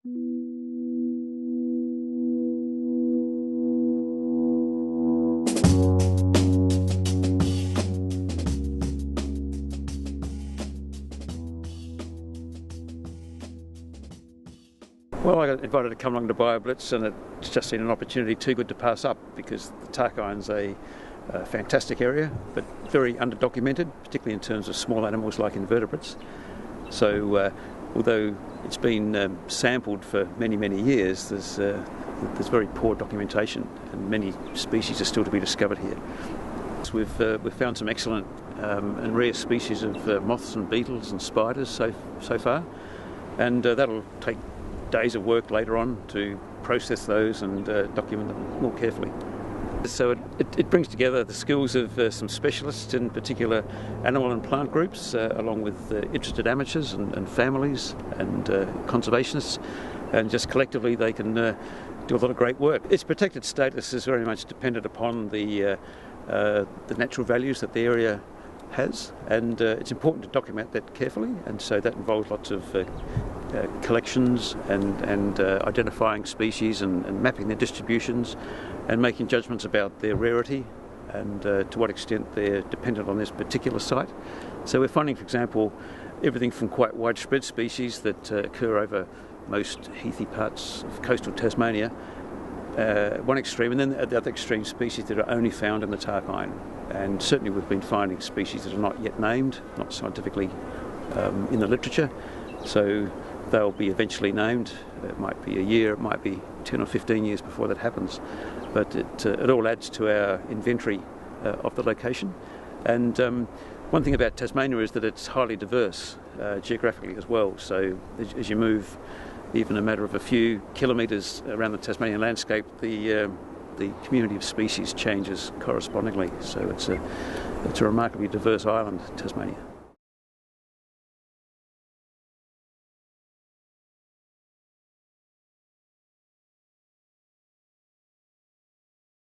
Well, I got invited to come along to Bioblitz, and it's just been an opportunity too good to pass up, because the Tarkine's a fantastic area, but very underdocumented, particularly in terms of small animals like invertebrates. So although it's been sampled for many, many years, there's very poor documentation, and many species are still to be discovered here. So we've found some excellent and rare species of moths and beetles and spiders so far, and that'll take days of work later on to process those and document them more carefully. So it brings together the skills of some specialists in particular animal and plant groups, along with interested amateurs and families and conservationists, and just collectively they can do a lot of great work. Its protected status is very much dependent upon the natural values that the area has, and it's important to document that carefully, and so that involves lots of collections and identifying species and mapping their distributions and making judgments about their rarity and to what extent they're dependent on this particular site. So we're finding, for example, everything from quite widespread species that occur over most heathy parts of coastal Tasmania, one extreme, and then at the other extreme, species that are only found in the Tarkine. And certainly we've been finding species that are not yet named, not scientifically in the literature, so they'll be eventually named. It might be a year, it might be 10 or 15 years before that happens, but it all adds to our inventory of the location. And one thing about Tasmania is that it's highly diverse geographically as well, so as you move even a matter of a few kilometres around the Tasmanian landscape, the community of species changes correspondingly, so it's a remarkably diverse island, Tasmania.